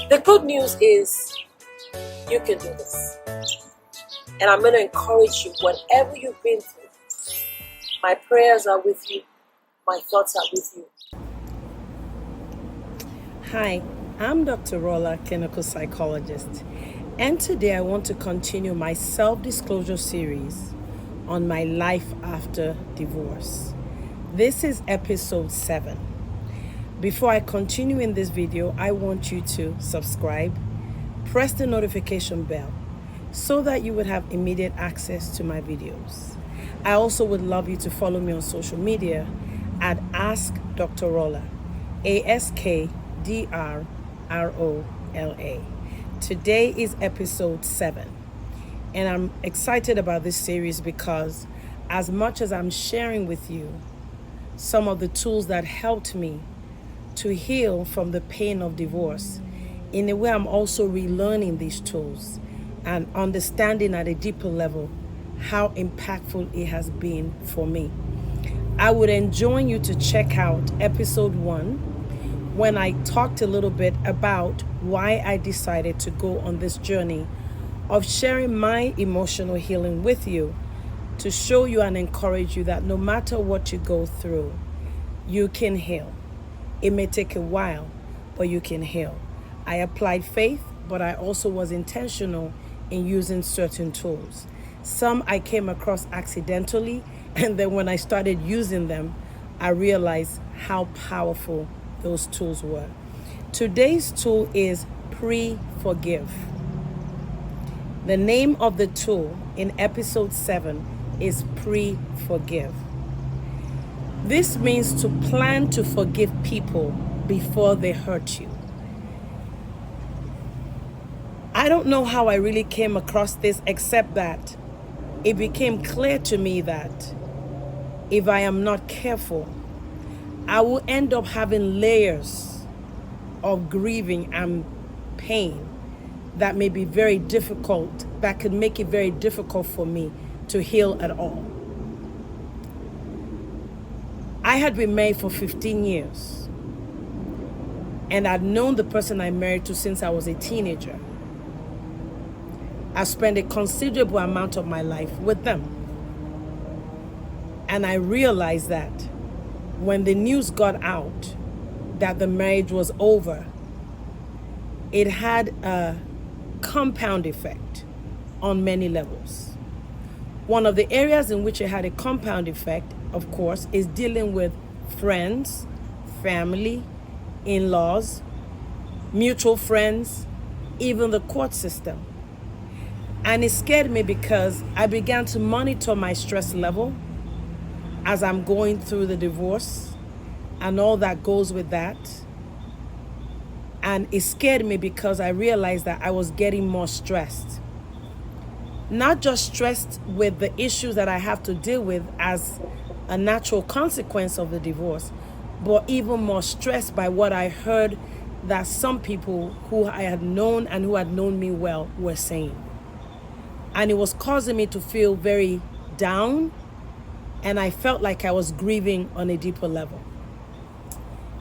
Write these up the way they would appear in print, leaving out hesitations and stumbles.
The good news is you can do this. And I'm going to encourage you, whatever you've been through, my prayers are with you, my thoughts are with you. Hi, I'm Dr. Rolla, clinical psychologist, and today I want to continue my self-disclosure series on my life after divorce. This is episode 7. Before I continue in this video, I want you to subscribe, press the notification bell so that you would have immediate access to my videos. I also would love you to follow me on social media at Ask Dr. Rolla, AskDrRolla. Today is episode 7, and I'm excited about this series because as much as I'm sharing with you some of the tools that helped me to heal from the pain of divorce, in a way I'm also relearning these tools and understanding at a deeper level how impactful it has been for me. I would enjoin you to check out episode 1 when I talked a little bit about why I decided to go on this journey of sharing my emotional healing with you, to show you and encourage you that no matter what you go through, you can heal. It may take a while, but you can heal. I applied faith, but I also was intentional in using certain tools. Some I came across accidentally, and then when I started using them, I realized how powerful those tools were. Today's tool is Pre-Forgive. The name of the tool in episode 7 is Pre-Forgive. This means to plan to forgive people before they hurt you. I don't know how I really came across this, except that it became clear to me that if I am not careful, I will end up having layers of grieving and pain that may be very difficult, that could make it very difficult for me to heal at all. I had been married for 15 years, and I'd known the person I married to since I was a teenager. I spent a considerable amount of my life with them. And I realized that when the news got out that the marriage was over, it had a compound effect on many levels. One of the areas in which it had a compound effect, of course, is dealing with friends, family, in-laws, mutual friends, even the court system. And it scared me because I began to monitor my stress level as I'm going through the divorce and all that goes with that. And it scared me because I realized that I was getting more stressed. Not just stressed with the issues that I have to deal with as a natural consequence of the divorce, but even more stressed by what I heard that some people who I had known and who had known me well were saying. And it was causing me to feel very down, and I felt like I was grieving on a deeper level.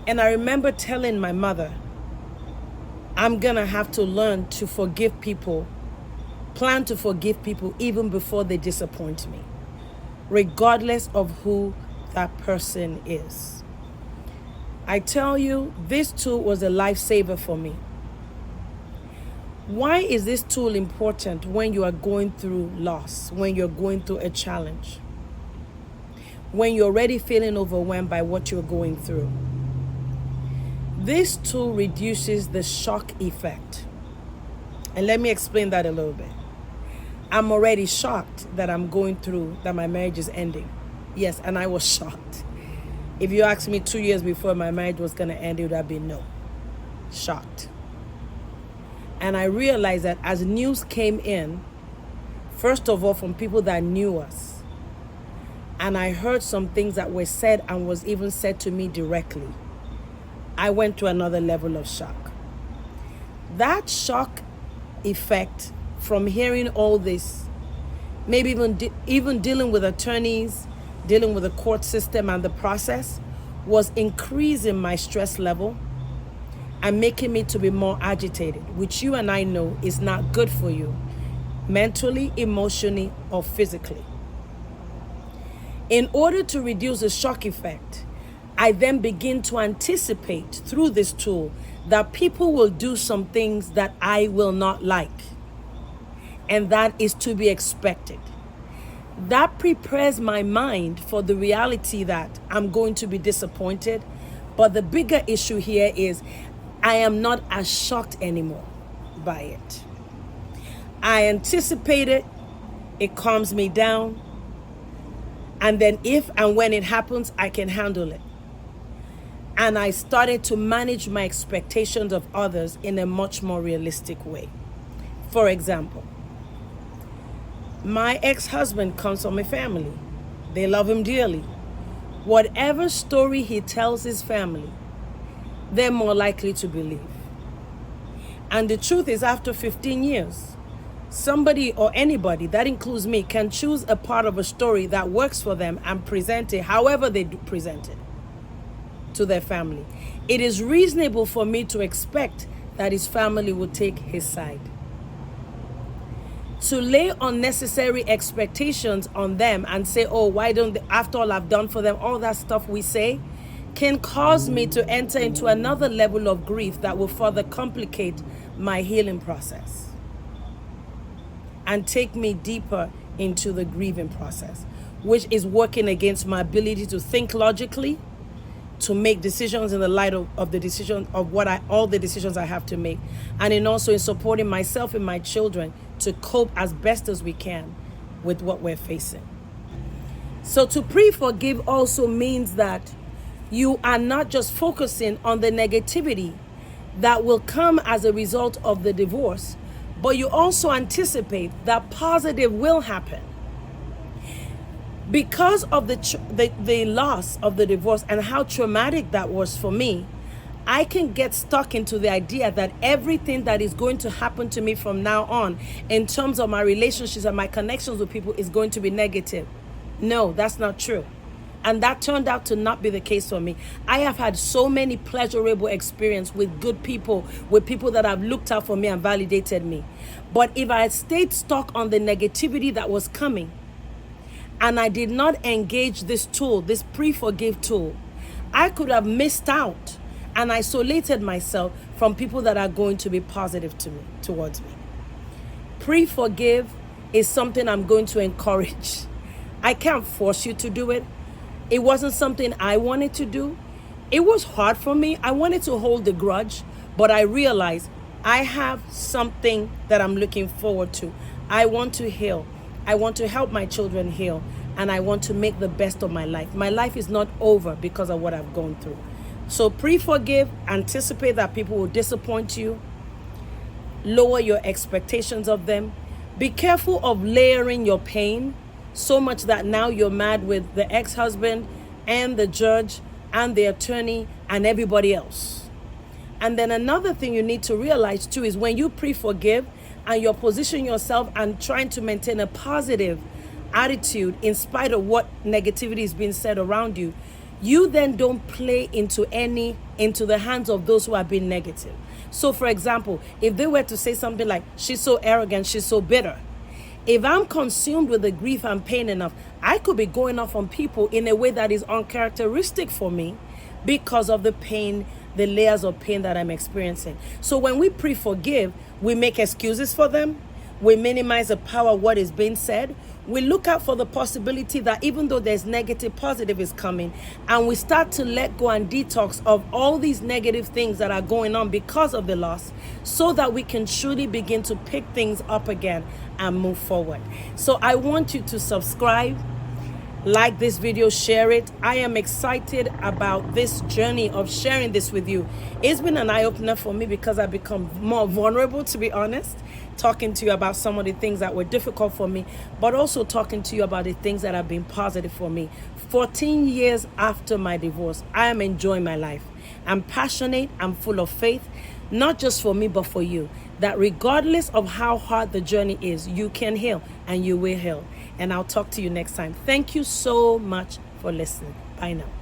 And I remember telling my mother, I'm gonna have to learn to forgive people, plan to forgive people even before they disappoint me, regardless of who that person is. I tell you, this tool was a lifesaver for me. Why is this tool important when you are going through loss, when you're going through a challenge, when you're already feeling overwhelmed by what you're going through? This tool reduces the shock effect. And let me explain that a little bit. I'm already shocked that I'm going through, that my marriage is ending. Yes, and I was shocked. If you asked me 2 years before my marriage was going to end, it would have been no. Shocked. And I realized that as news came in, first of all, from people that knew us, and I heard some things that were said and was even said to me directly, I went to another level of shock. That shock effect from hearing all this, maybe even dealing with attorneys, dealing with the court system and the process, was increasing my stress level and making me to be more agitated, which you and I know is not good for you, mentally, emotionally, or physically. In order to reduce the shock effect, I then begin to anticipate through this tool that people will do some things that I will not like. And that is to be expected. That prepares my mind for the reality that I'm going to be disappointed. But the bigger issue here is I am not as shocked anymore by it. I anticipate it, it calms me down, and then if and when it happens, I can handle it. And I started to manage my expectations of others in a much more realistic way. For example, my ex-husband comes from a family. They love him dearly. Whatever story he tells his family, they're more likely to believe. And the truth is, after 15 years, somebody or anybody, that includes me, can choose a part of a story that works for them and present it however they present it to their family. It is reasonable for me to expect that his family will take his side. To lay unnecessary expectations on them and say, oh, why don't they, after all I've done for them, all that stuff we say, can cause me to enter into another level of grief that will further complicate my healing process and take me deeper into the grieving process, which is working against my ability to think logically, to make decisions in the light of the decision of all the decisions I have to make, and in also in supporting myself and my children to cope as best as we can with what we're facing. So to pre-forgive also means that you are not just focusing on the negativity that will come as a result of the divorce, but you also anticipate that positive will happen. Because of the loss of the divorce and how traumatic that was for me, I can get stuck into the idea that everything that is going to happen to me from now on in terms of my relationships and my connections with people is going to be negative. No, that's not true. And that turned out to not be the case for me. I have had so many pleasurable experiences with good people, with people that have looked out for me and validated me. But if I had stayed stuck on the negativity that was coming, and I did not engage this tool, this pre-forgive tool, I could have missed out and isolated myself from people that are going to be positive towards me. Pre-forgive is something I'm going to encourage. I can't force you to do it. It wasn't something I wanted to do. It was hard for me. I wanted to hold the grudge, but I realized I have something that I'm looking forward to. I want to heal. I want to help my children heal, and I want to make the best of my life. My life is not over because of what I've gone through. So pre-forgive, anticipate that people will disappoint you, lower your expectations of them. Be careful of layering your pain so much that now you're mad with the ex-husband and the judge and the attorney and everybody else. And then another thing you need to realize too is when you pre-forgive and you're positioning yourself and trying to maintain a positive attitude in spite of what negativity is being said around you, you then don't play into the hands of those who are being negative. So for example, if they were to say something like, she's so arrogant, she's so bitter, if I'm consumed with the grief and pain enough, I could be going off on people in a way that is uncharacteristic for me because of the pain, the layers of pain that I'm experiencing. So when we pre-forgive, we make excuses for them. We minimize the power of what is being said. We look out for the possibility that even though there's negative, positive is coming. And we start to let go and detox of all these negative things that are going on because of the loss, so that we can truly begin to pick things up again and move forward. So I want you to subscribe, like this video, share it. I am excited about this journey of sharing this with you. It's been an eye-opener for me because I've become more vulnerable, to be honest, talking to you about some of the things that were difficult for me, but also talking to you about the things that have been positive for me. 14 years after my divorce, I am enjoying my life. I'm passionate, I'm full of faith, not just for me, but for you, that regardless of how hard the journey is, you can heal and you will heal. And I'll talk to you next time. Thank you so much for listening. Bye now.